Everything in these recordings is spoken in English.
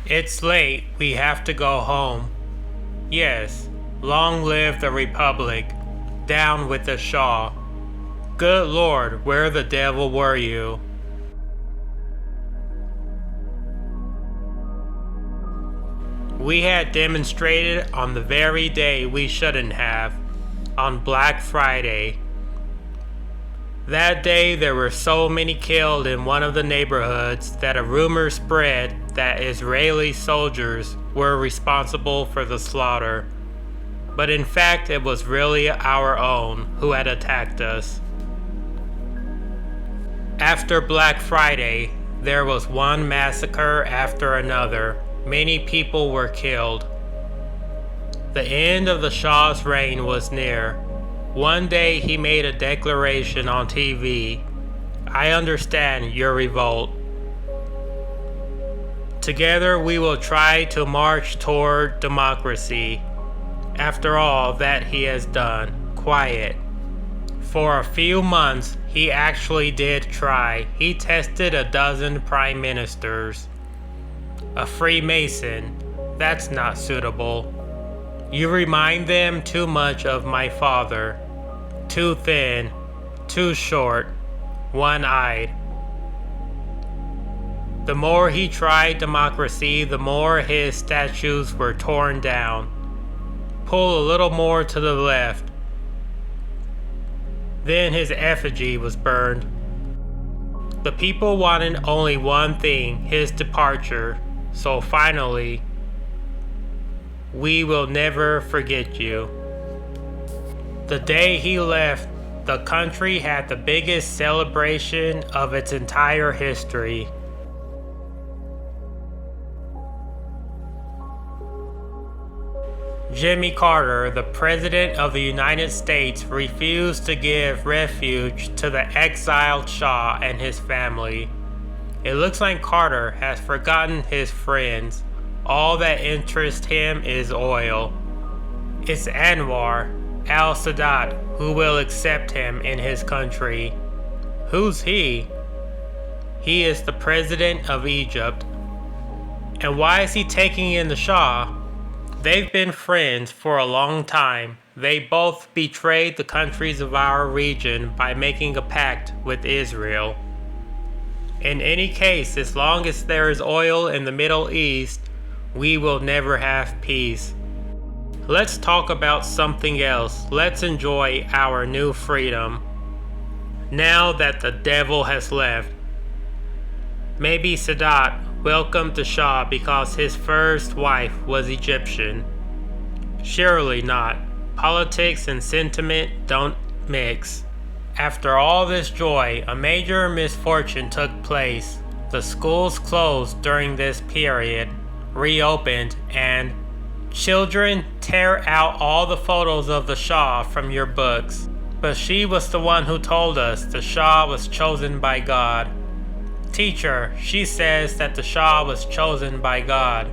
It's late, we have to go home. Yes, long live the Republic. Down with the Shah. Good Lord, where the devil were you? We had demonstrated on the very day we shouldn't have, on Black Friday. That day there were so many killed in one of the neighborhoods that a rumor spread that Israeli soldiers were responsible for the slaughter. But in fact it was really our own who had attacked us. After Black Friday, there was one massacre after another. Many people were killed. The end of the Shah's reign was near. One day he made a declaration on TV. I understand your revolt. Together we will try to march toward democracy. After all that he has done, quiet. For a few months he actually did try. He tested a dozen prime ministers. A Freemason, that's not suitable. You remind them too much of my father. Too thin, too short, one-eyed. The more he tried democracy, the more his statues were torn down. Pull a little more to the left. Then his effigy was burned. The people wanted only one thing, his departure. So finally, we will never forget you. The day he left, the country had the biggest celebration of its entire history. Jimmy Carter, the President of the United States, refused to give refuge to the exiled Shah and his family. It looks like Carter has forgotten his friends. All that interests him is oil. It's Anwar al-Sadat who will accept him in his country. Who's he? He is the President of Egypt. And why is he taking in the Shah? They've been friends for a long time. They both betrayed the countries of our region by making a pact with Israel. In any case, as long as there is oil in the Middle East, we will never have peace. Let's talk about something else. Let's enjoy our new freedom. Now that the devil has left. Maybe Sadat welcomed the Shah because his first wife was Egyptian. Surely not. Politics and sentiment don't mix. After all this joy, a major misfortune took place. The schools closed during this period, reopened, and children, tear out all the photos of the Shah from your books. But she was the one who told us the Shah was chosen by God. Teacher, she says that the Shah was chosen by God.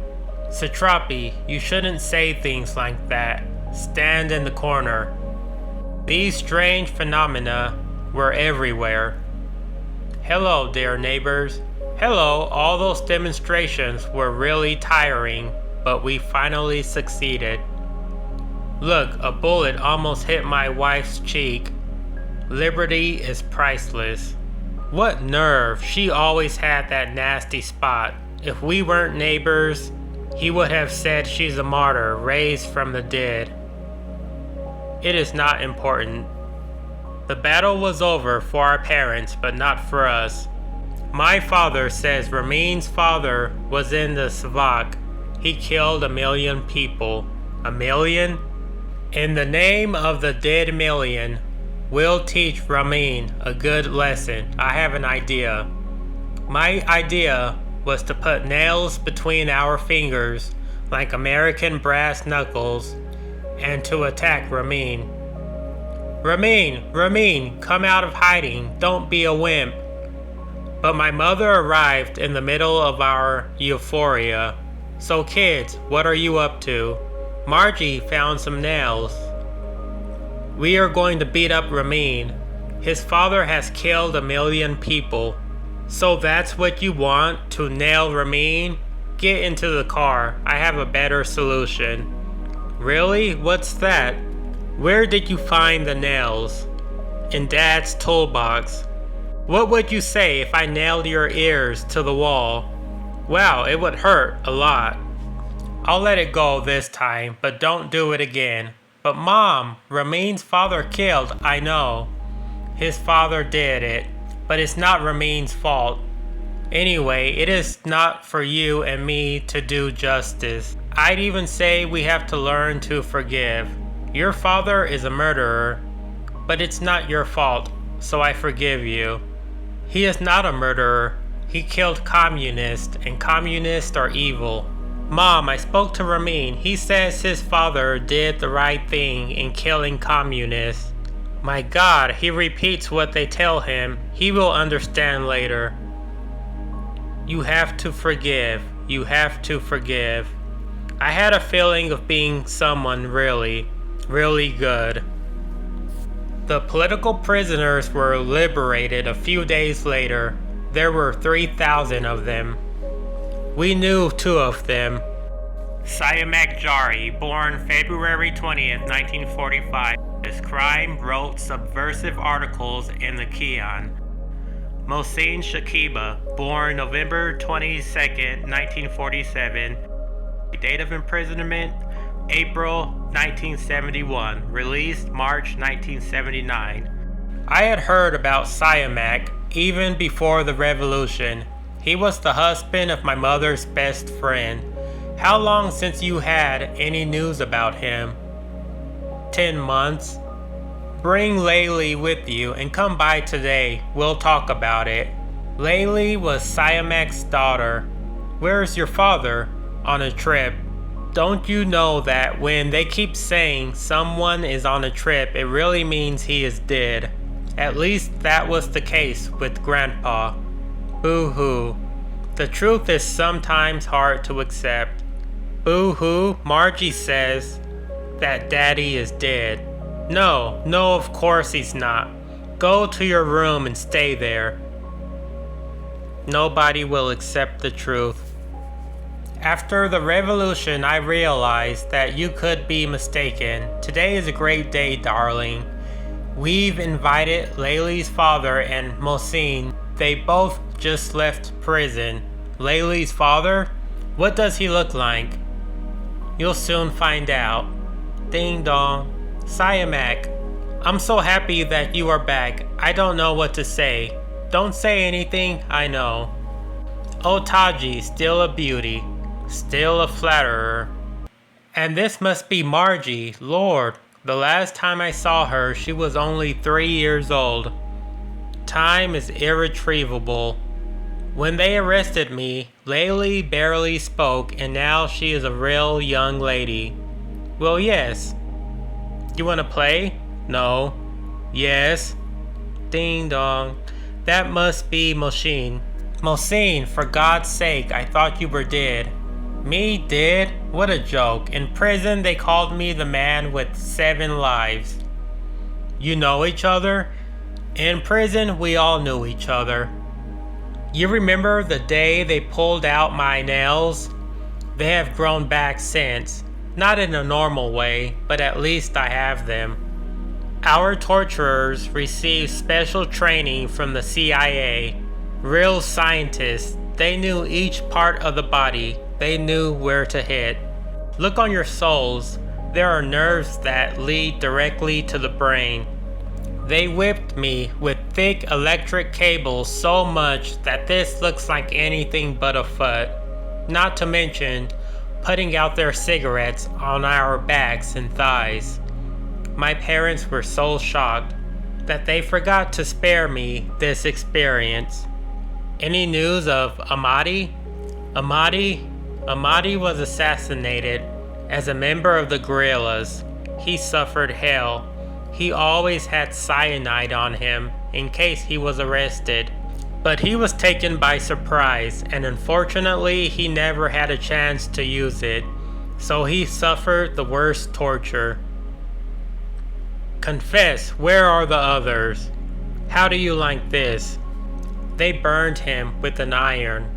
Satrapi, you shouldn't say things like that. Stand in the corner. These strange phenomena were everywhere. Hello, dear neighbors. Hello, all those demonstrations were really tiring, but we finally succeeded. Look, a bullet almost hit my wife's cheek. Liberty is priceless. What nerve, she always had that nasty spot. If we weren't neighbors, he would have said she's a martyr raised from the dead. It is not important. The battle was over for our parents, but not for us. My father says Ramin's father was in the Savak. He killed 1 million people. 1 million? In the name of the dead million, we'll teach Ramin a good lesson. I have an idea. My idea was to put nails between our fingers like American brass knuckles and to attack Ramin. Ramin, come out of hiding. Don't be a wimp. But my mother arrived in the middle of our euphoria. So kids, what are you up to? Margie found some nails. We are going to beat up Ramin. His father has killed 1 million people. So that's what you want, to nail Ramin? Get into the car. I have a better solution. Really? What's that? Where did you find the nails? In Dad's toolbox. What would you say if I nailed your ears to the wall? Wow, it would hurt a lot. I'll let it go this time, but don't do it again. But Mom, Ramin's father killed, I know. His father did it, but it's not Ramin's fault. Anyway, it is not for you and me to do justice. I'd even say we have to learn to forgive. Your father is a murderer, but it's not your fault, so I forgive you. He is not a murderer. He killed communists, and communists are evil. Mom, I spoke to Ramin. He says his father did the right thing in killing communists. My God, he repeats what they tell him. He will understand later. You have to forgive. You have to forgive. I had a feeling of being someone really, really good. The political prisoners were liberated a few days later. There were 3,000 of them. We knew 2 of them. Siamak Jari, born February 20th, 1945. His crime wrote subversive articles in the Kion. Mohsin Shakiba, born November 22nd, 1947. Date of imprisonment, April 1971. Released March 1979. I had heard about Siamak even before the revolution. He was the husband of my mother's best friend. How long since you had any news about him? 10 months. Bring Layli with you and come by today. We'll talk about it. Layli was Siamak's daughter. Where's your father? On a trip. Don't you know that when they keep saying someone is on a trip, it really means he is dead? At least that was the case with Grandpa. Boo-hoo. The truth is sometimes hard to accept. Boo-hoo, Margie says that Daddy is dead. No, of course he's not. Go to your room and stay there. Nobody will accept the truth. After the revolution, I realized that you could be mistaken. Today is a great day, darling. We've invited Layli's father and Mohsin. They both just left prison. Layli's father? What does he look like? You'll soon find out. Ding dong. Siamak, I'm so happy that you are back. I don't know what to say. Don't say anything, I know. Oh, Taji, still a beauty. Still a flatterer. And this must be Margie. Lord, the last time I saw her, she was only 3 years old. Time is irretrievable. When they arrested me, Layli barely spoke, and now she is a real young lady. Well, yes. You want to play? No. Yes. Ding dong. That must be Mohsin. Mohsin, for God's sake, I thought you were dead. Me dead? What a joke. In prison, they called me the man with 7 lives. You know each other? In prison, we all knew each other. You remember the day they pulled out my nails? They have grown back since. Not in a normal way, but at least I have them. Our torturers received special training from the CIA. Real scientists. They knew each part of the body. They knew where to hit. Look on your soles. There are nerves that lead directly to the brain. They whipped me with thick electric cables so much that this looks like anything but a foot. Not to mention putting out their cigarettes on our backs and thighs. My parents were so shocked that they forgot to spare me this experience. Any news of Ahmadi? Ahmadi was assassinated as a member of the guerrillas. He suffered hell. He always had cyanide on him in case he was arrested. But he was taken by surprise, and unfortunately he never had a chance to use it, so he suffered the worst torture. Confess, where are the others? How do you like this? They burned him with an iron.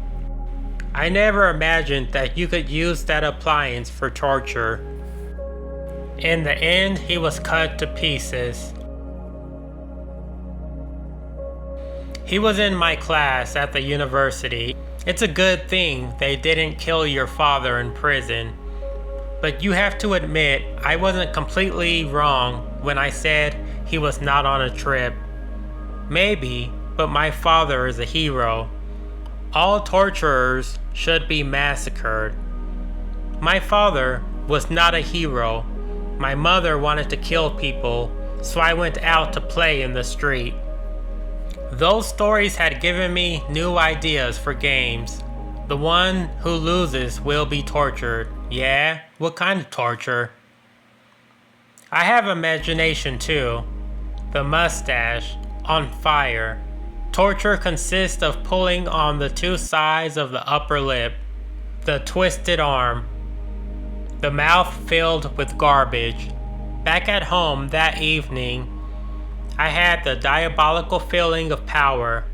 I never imagined that you could use that appliance for torture. In the end, he was cut to pieces. He was in my class at the university. It's a good thing they didn't kill your father in prison. But you have to admit, I wasn't completely wrong when I said he was not on a trip. Maybe, but my father is a hero. All torturers should be massacred. My father was not a hero. My mother wanted to kill people, so I went out to play in the street. Those stories had given me new ideas for games. The one who loses will be tortured. Yeah? What kind of torture? I have imagination too. The mustache, on fire. Torture consists of pulling on the two sides of the upper lip, the twisted arm, the mouth filled with garbage. Back at home that evening, I had the diabolical feeling of power,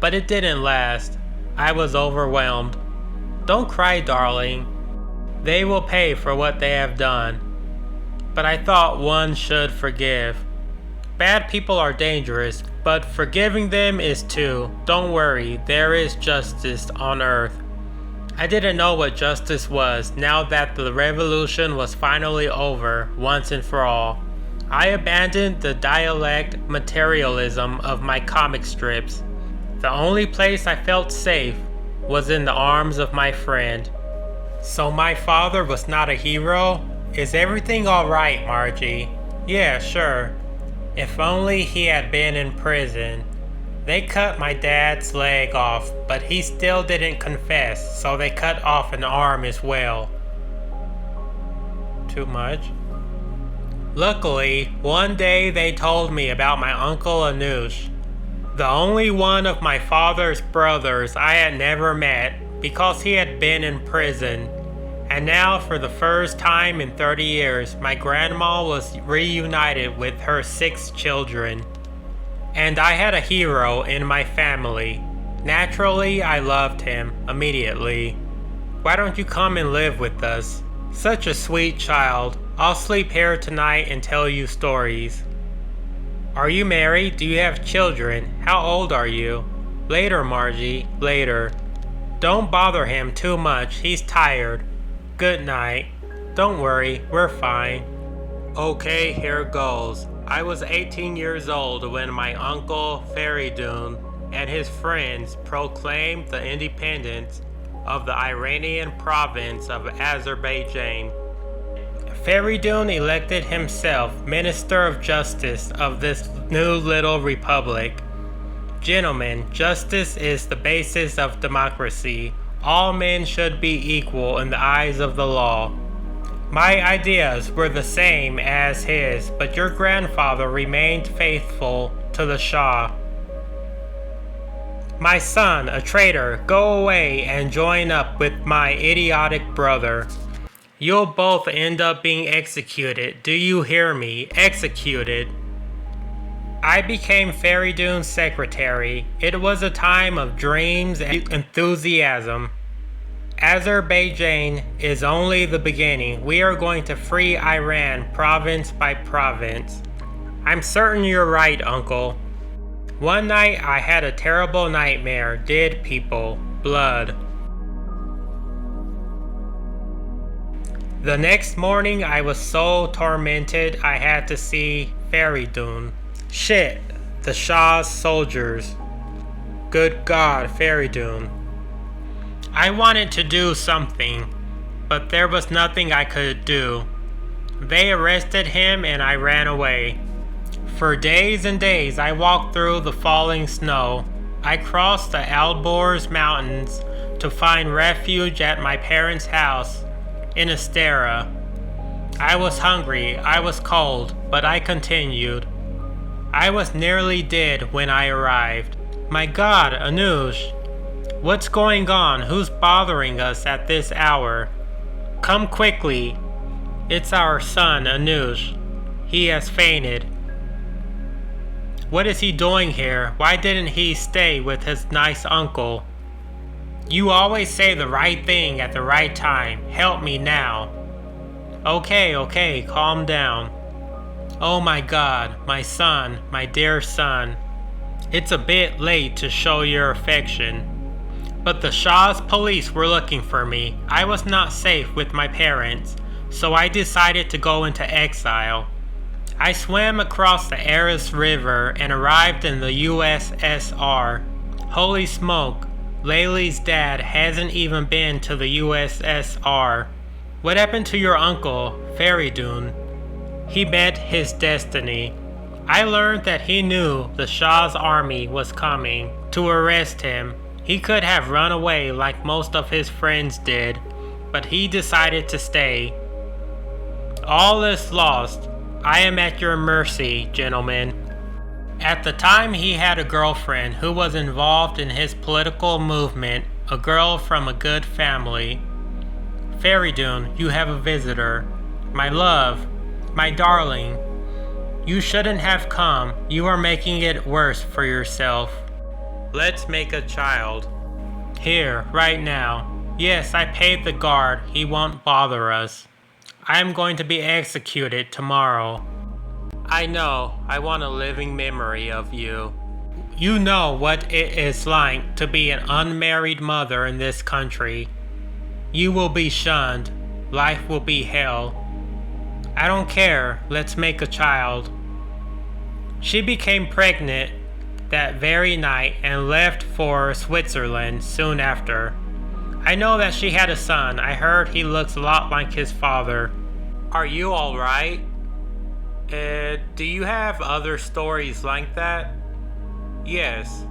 but it didn't last. I was overwhelmed. Don't cry, darling. They will pay for what they have done. But I thought one should forgive. Bad people are dangerous, but forgiving them is too. Don't worry, there is justice on earth. I didn't know what justice was now that the revolution was finally over once and for all. I abandoned the dialect materialism of my comic strips. The only place I felt safe was in the arms of my friend. So my father was not a hero? Is everything alright, Margie? Yeah, sure. If only he had been in prison. They cut my dad's leg off, but he still didn't confess, so they cut off an arm as well. Too much? Luckily, one day they told me about my uncle Anush, the only one of my father's brothers I had never met because he had been in prison. And now, for the first time in 30 years, my grandma was reunited with her 6 children. And I had a hero in my family. Naturally, I loved him immediately. Why don't you come and live with us? Such a sweet child. I'll sleep here tonight and tell you stories. Are you married? Do you have children? How old are you? Later, Margie, later. Don't bother him too much, he's tired. Good night. Don't worry, we're fine. Okay, here goes. I was 18 years old when my uncle Feridun and his friends proclaimed the independence of the Iranian province of Azerbaijan. Feridun elected himself Minister of Justice of this new little republic. Gentlemen, justice is the basis of democracy. All men should be equal in the eyes of the law. My ideas were the same as his, but your grandfather remained faithful to the Shah. My son, a traitor, go away and join up with my idiotic brother. You'll both end up being executed. Do you hear me? Executed. I became Feridun's secretary. It was a time of dreams and enthusiasm. Azerbaijan is only the beginning. We are going to free Iran province by province. I'm certain you're right, Uncle. One night I had a terrible nightmare. Dead people. Blood. The next morning I was so tormented I had to see Feridun. Shit, the Shah's soldiers. Good God, Feridun. I wanted to do something, but there was nothing I could do. They arrested him and I ran away. For days and days I walked through the falling snow. I crossed the Alborz mountains to find refuge at my parents' house in Astera. I was hungry, I was cold, but I continued. I was nearly dead when I arrived. My God, Anush! What's going on? Who's bothering us at this hour? Come quickly. It's our son, Anush. He has fainted. What is he doing here? Why didn't he stay with his nice uncle? You always say the right thing at the right time. Help me now. Okay, calm down. Oh my God, my son, my dear son. It's a bit late to show your affection. But the Shah's police were looking for me. I was not safe with my parents, so I decided to go into exile. I swam across the Aras River and arrived in the USSR. Holy smoke, Layli's dad hasn't even been to the USSR. What happened to your uncle, Feridun? He met his destiny. I learned that he knew the Shah's army was coming to arrest him. He could have run away like most of his friends did, but he decided to stay. All is lost. I am at your mercy, gentlemen. At the time, he had a girlfriend who was involved in his political movement, a girl from a good family. Feridun, you have a visitor. My love, my darling. You shouldn't have come. You are making it worse for yourself. Let's make a child. Here, right now. Yes, I paid the guard. He won't bother us. I am going to be executed tomorrow. I know. I want a living memory of you. You know what it is like to be an unmarried mother in this country. You will be shunned. Life will be hell. I don't care. Let's make a child. She became pregnant that very night and left for Switzerland soon after. I know that she had a son. I heard he looks a lot like his father. Are you alright? Do you have other stories like that? Yes.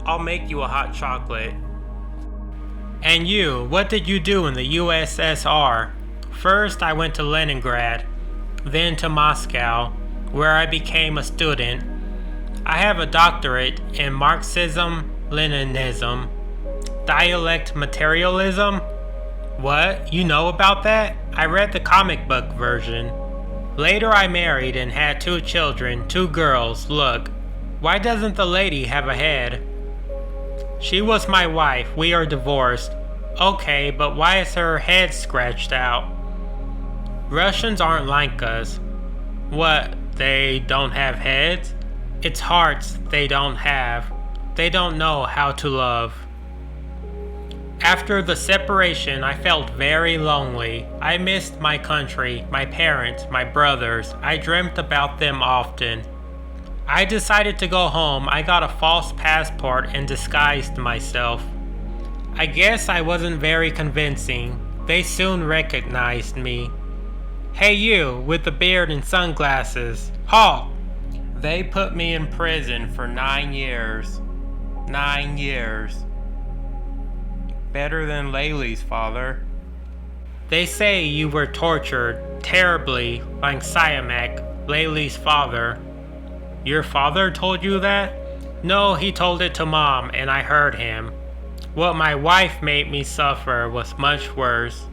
I'll make you a hot chocolate. And you, what did you do in the USSR? First, I went to Leningrad, then to Moscow, where I became a student. I have a doctorate in Marxism-Leninism, dialect materialism. What? You know about that? I read the comic book version. Later I married and had 2 children, 2 girls. Look, why doesn't the lady have a head? She was my wife. We are divorced. Okay, but why is her head scratched out? Russians aren't like us. What, they don't have heads? It's hearts they don't have. They don't know how to love. After the separation, I felt very lonely. I missed my country, my parents, my brothers. I dreamt about them often. I decided to go home. I got a false passport and disguised myself. I guess I wasn't very convincing. They soon recognized me. Hey you, with the beard and sunglasses. Halt! They put me in prison for 9 years. 9 years. Better than Layli's father. They say you were tortured terribly like Siamak, Layli's father. Your father told you that? No, he told it to Mom and I heard him. What my wife made me suffer was much worse.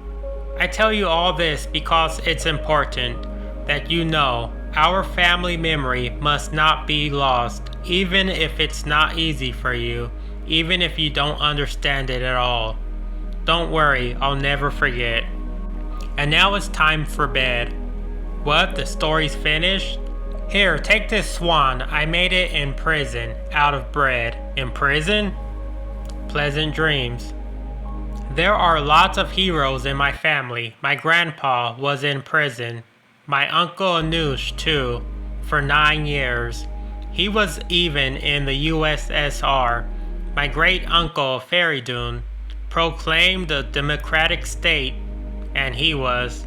I tell you all this because it's important that you know our family memory must not be lost, even if it's not easy for you, even if you don't understand it at all. Don't worry, I'll never forget. And now it's time for bed. What, the story's finished? Here, take this swan. I made it in prison, out of bread. In prison? Pleasant dreams. There are lots of heroes in my family. My grandpa was in prison. My uncle Anush too, for 9 years. He was even in the USSR. My great-uncle Feridun proclaimed a democratic state, and he was.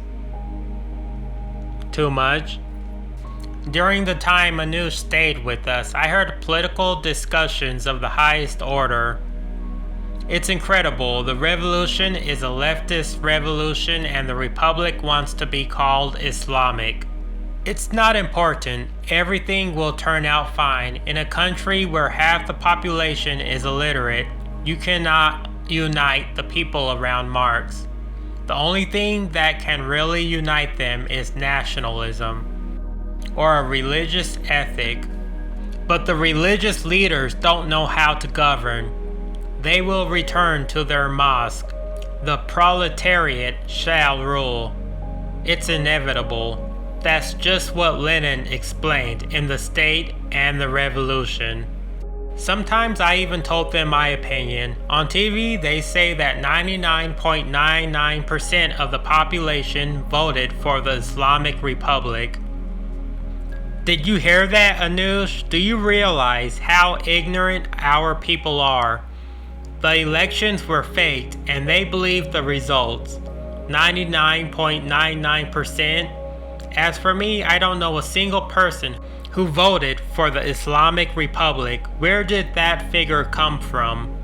Too much? During the time Anush stayed with us, I heard political discussions of the highest order. It's incredible. The revolution is a leftist revolution and the republic wants to be called Islamic. It's not important. Everything will turn out fine. In a country where half the population is illiterate, you cannot unite the people around Marx. The only thing that can really unite them is nationalism or a religious ethic. But the religious leaders don't know how to govern. They will return to their mosque. The proletariat shall rule. It's inevitable. That's just what Lenin explained in The State and the Revolution. Sometimes I even told them my opinion. On TV, they say that 99.99% of the population voted for the Islamic Republic. Did you hear that, Anush? Do you realize how ignorant our people are? The elections were faked and they believed the results. 99.99%. As for me, I don't know a single person who voted for the Islamic Republic. Where did that figure come from?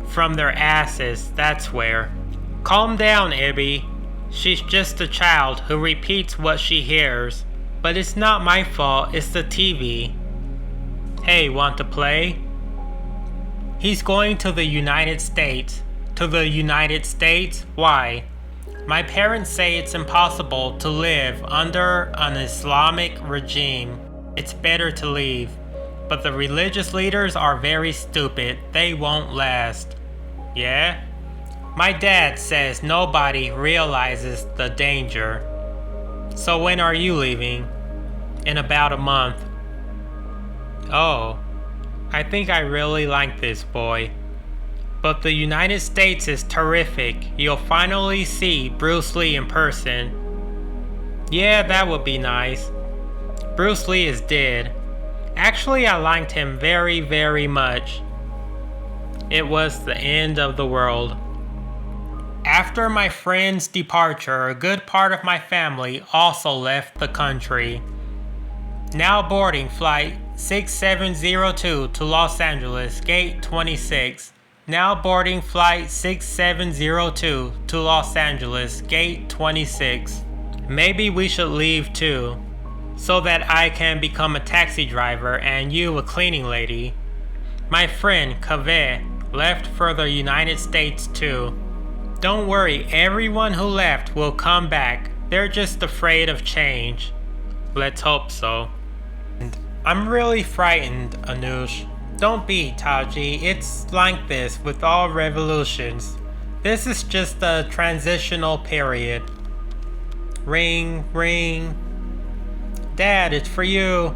From their asses, that's where. Calm down, Ibby. She's just a child who repeats what she hears. But it's not my fault, it's the TV. Hey, want to play? He's going to the United States. To the United States? Why? My parents say it's impossible to live under an Islamic regime. It's better to leave. But the religious leaders are very stupid. They won't last. Yeah? My dad says nobody realizes the danger. So when are you leaving? In about a month. Oh, I think I really like this boy. But the United States is terrific. You'll finally see Bruce Lee in person. Yeah, that would be nice. Bruce Lee is dead. Actually, I liked him very, very much. It was the end of the world. After my friend's departure, a good part of my family also left the country. Now boarding flight 6702 to Los Angeles, gate 26. Now boarding flight 6702 to Los Angeles, gate 26. Maybe we should leave too, so that I can become a taxi driver and you a cleaning lady. My friend Kaveh left for the United States too. Don't worry, everyone who left will come back. They're just afraid of change. Let's hope so. I'm really frightened, Anush. Don't be, Taji. It's like this with all revolutions. This is just a transitional period. Ring, ring. Dad, it's for you.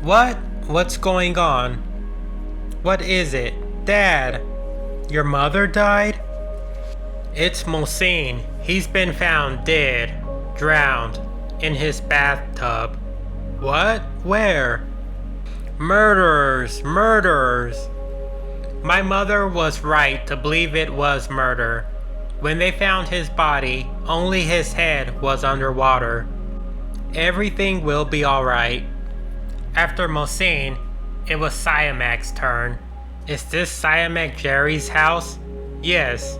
What? What's going on? What is it? Dad, your mother died? It's Mohsin. He's been found dead, drowned, in his bathtub. What? Where? Murderers! Murderers! My mother was right to believe it was murder. When they found his body, only his head was underwater. Everything will be alright. After Mohsin, it was Siamac's turn. Is this Siamac Jerry's house? Yes.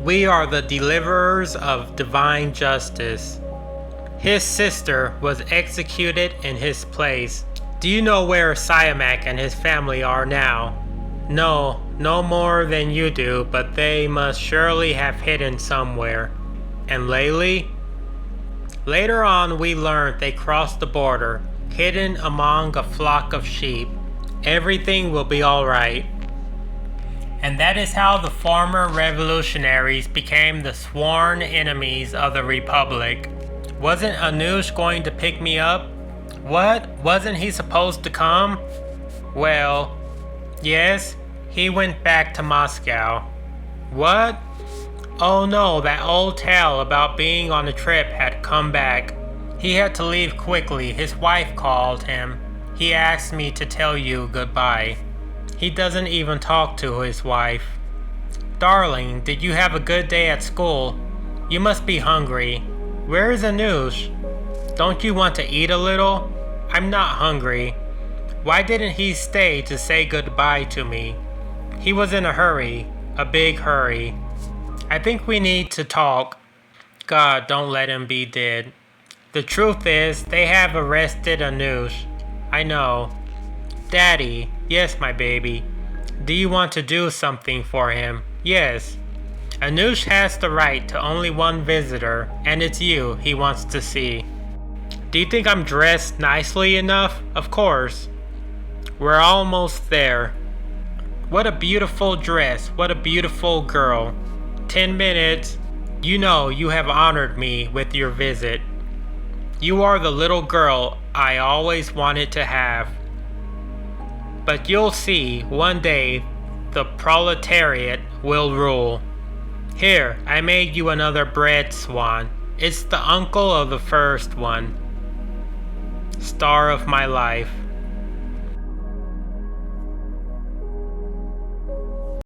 We are the deliverers of divine justice. His sister was executed in his place. Do you know where Siamac and his family are now? No, no more than you do, but they must surely have hidden somewhere. And Layli? Later on we learned they crossed the border, hidden among a flock of sheep. Everything will be alright. And that is how the former revolutionaries became the sworn enemies of the Republic. Wasn't Anush going to pick me up? What? Wasn't he supposed to come? Well, yes, he went back to Moscow. What? Oh no, that old tale about being on a trip had come back. He had to leave quickly. His wife called him. He asked me to tell you goodbye. He doesn't even talk to his wife. Darling, did you have a good day at school? You must be hungry. Where is Anush? Don't you want to eat a little? I'm not hungry. Why didn't he stay to say goodbye to me? He was in a hurry, a big hurry. I think we need to talk. God, don't let him be dead. The truth is, they have arrested Anush. I know. Daddy, yes, my baby. Do you want to do something for him? Yes. Anush has the right to only one visitor, and it's you he wants to see. Do you think I'm dressed nicely enough? Of course. We're almost there. What a beautiful dress. What a beautiful girl. 10 minutes. You know you have honored me with your visit. You are the little girl I always wanted to have. But you'll see, one day the proletariat will rule. Here, I made you another bread swan. It's the uncle of the first one. Star of my life.